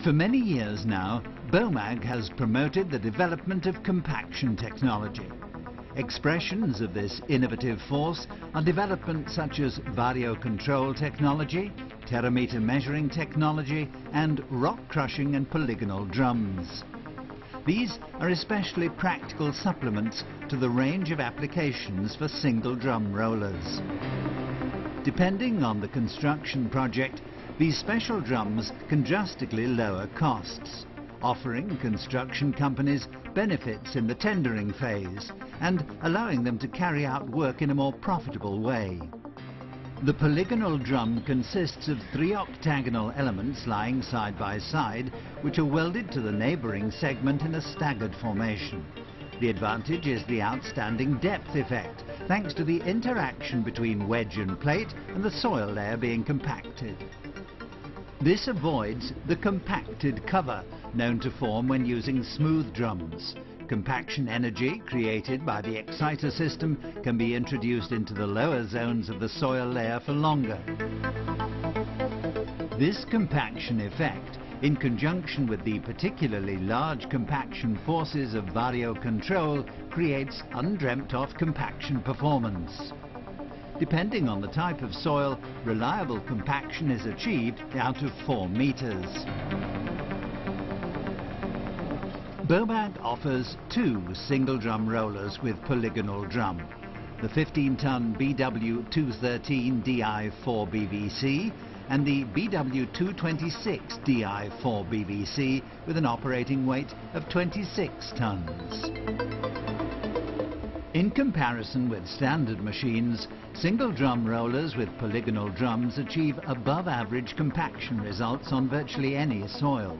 For many years now, BOMAG has promoted the development of compaction technology. Expressions of this innovative force are developments such as vario control technology, terameter measuring technology, and rock crushing and polygonal drums. These are especially practical supplements to the range of applications for single drum rollers. Depending on the construction project, these special drums can drastically lower costs, offering construction companies benefits in the tendering phase and allowing them to carry out work in a more profitable way. The polygonal drum consists of 3 octagonal elements lying side by side, which are welded to the neighbouring segment in a staggered formation. The advantage is the outstanding depth effect, thanks to the interaction between wedge and plate and the soil layer being compacted. This avoids the compacted cover, known to form when using smooth drums. Compaction energy created by the exciter system can be introduced into the lower zones of the soil layer for longer. This compaction effect, in conjunction with the particularly large compaction forces of vario control, creates undreamt-of compaction performance. Depending on the type of soil, reliable compaction is achieved out of 4 meters. BOMAG offers 2 single drum rollers with polygonal drum. The 15-ton BW213 DI4BVC and the BW226 DI4BVC with an operating weight of 26 tons. In comparison with standard machines, single drum rollers with polygonal drums achieve above average compaction results on virtually any soil.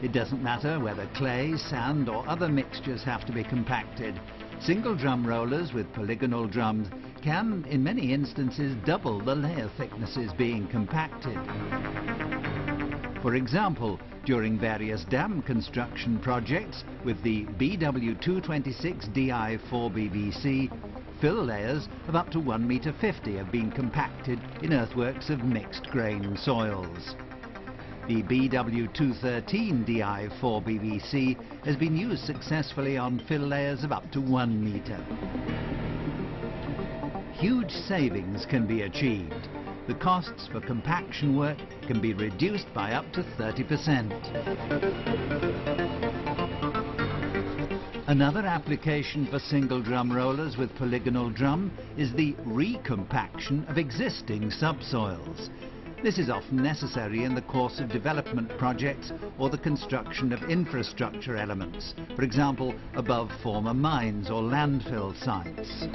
It doesn't matter whether clay, sand or other mixtures have to be compacted. Single drum rollers with polygonal drums can, in many instances, double the layer thicknesses being compacted. For example, during various dam construction projects with the BW226 DI4BVC, fill layers of up to 1,50 meters have been compacted in earthworks of mixed grain soils. The BW213 DI4BVC has been used successfully on fill layers of up to 1 meter. Huge savings can be achieved. The costs for compaction work can be reduced by up to 30%. Another application for single drum rollers with polygonal drum is the recompaction of existing subsoils. This is often necessary in the course of development projects or the construction of infrastructure elements, for example, above former mines or landfill sites.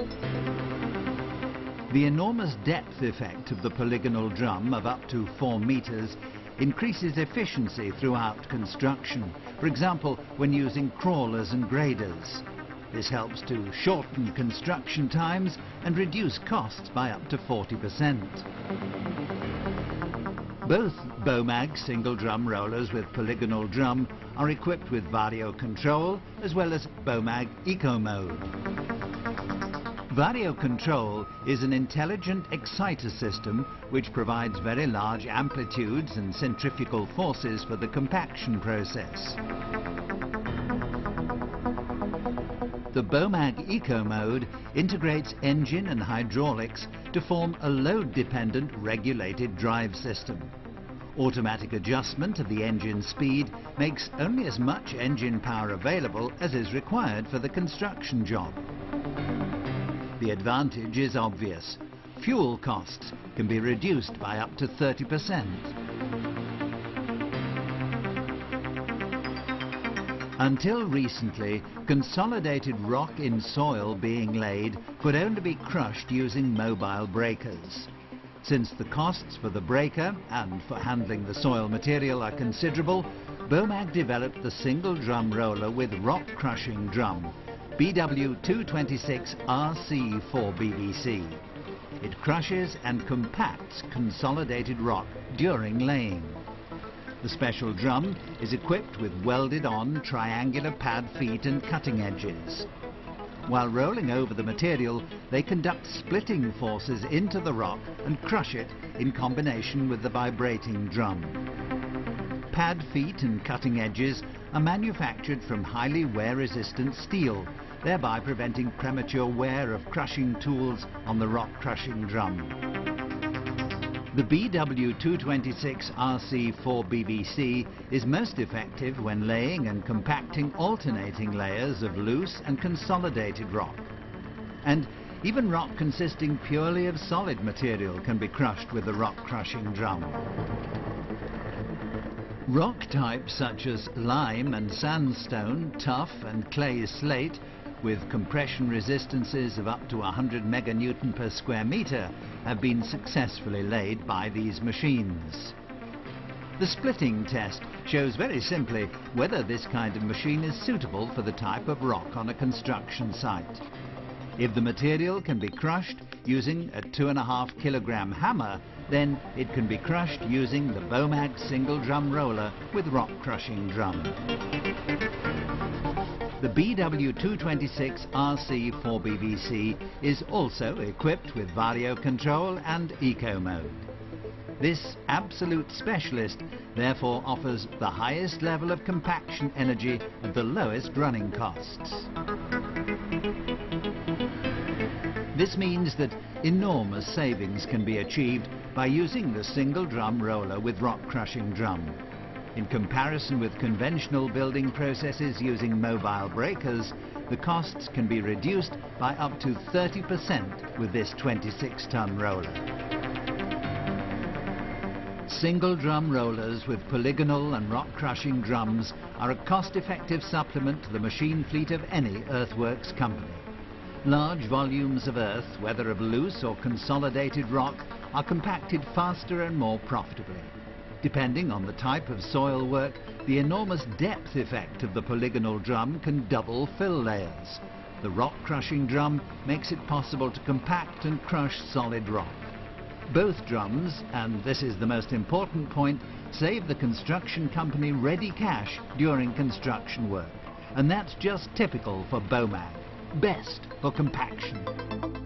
The enormous depth effect of the polygonal drum of up to 4 meters increases efficiency throughout construction, for example, when using crawlers and graders. This helps to shorten construction times and reduce costs by up to 40%. Both BOMAG single drum rollers with polygonal drum are equipped with vario control as well as BOMAG Eco Mode. Vario control is an intelligent exciter system which provides very large amplitudes and centrifugal forces for the compaction process. The BOMAG Eco Mode integrates engine and hydraulics to form a load-dependent regulated drive system. Automatic adjustment of the engine speed makes only as much engine power available as is required for the construction job. The advantage is obvious. Fuel costs can be reduced by up to 30%. Until recently, consolidated rock in soil being laid could only be crushed using mobile breakers. Since the costs for the breaker and for handling the soil material are considerable, BOMAG developed the single drum roller with rock crushing drum, BW226 RC4BVC. It crushes and compacts consolidated rock during laying. The special drum is equipped with welded-on triangular pad feet and cutting edges. While rolling over the material, they conduct splitting forces into the rock and crush it in combination with the vibrating drum. pad feet and cutting edges are manufactured from highly wear-resistant steel, thereby preventing premature wear of crushing tools on the rock crushing drum. The BW226RC4BBC is most effective when laying and compacting alternating layers of loose and consolidated rock. And even rock consisting purely of solid material can be crushed with the rock crushing drum. Rock types such as lime and sandstone, tuff and clay slate, with compression resistances of up to 100 meganewton per square metre, have been successfully laid by these machines. The splitting test shows very simply whether this kind of machine is suitable for the type of rock on a construction site. If the material can be crushed using a 2.5 kilogram hammer, then it can be crushed using the Bomag single drum roller with rock crushing drum. The BW226RC4BBC is also equipped with Vario control and eco mode. This absolute specialist therefore offers the highest level of compaction energy at the lowest running costs. This means that enormous savings can be achieved by using the single drum roller with rock crushing drum. In comparison with conventional building processes using mobile breakers, the costs can be reduced by up to 30% with this 26-ton roller. Single drum rollers with polygonal and rock crushing drums are a cost-effective supplement to the machine fleet of any earthworks company. Large volumes of earth, whether of loose or consolidated rock, are compacted faster and more profitably. Depending on the type of soil work, the enormous depth effect of the polygonal drum can double fill layers. The rock crushing drum makes it possible to compact and crush solid rock. Both drums, and this is the most important point, save the construction company ready cash during construction work. And that's just typical for Bomag. Best for compaction.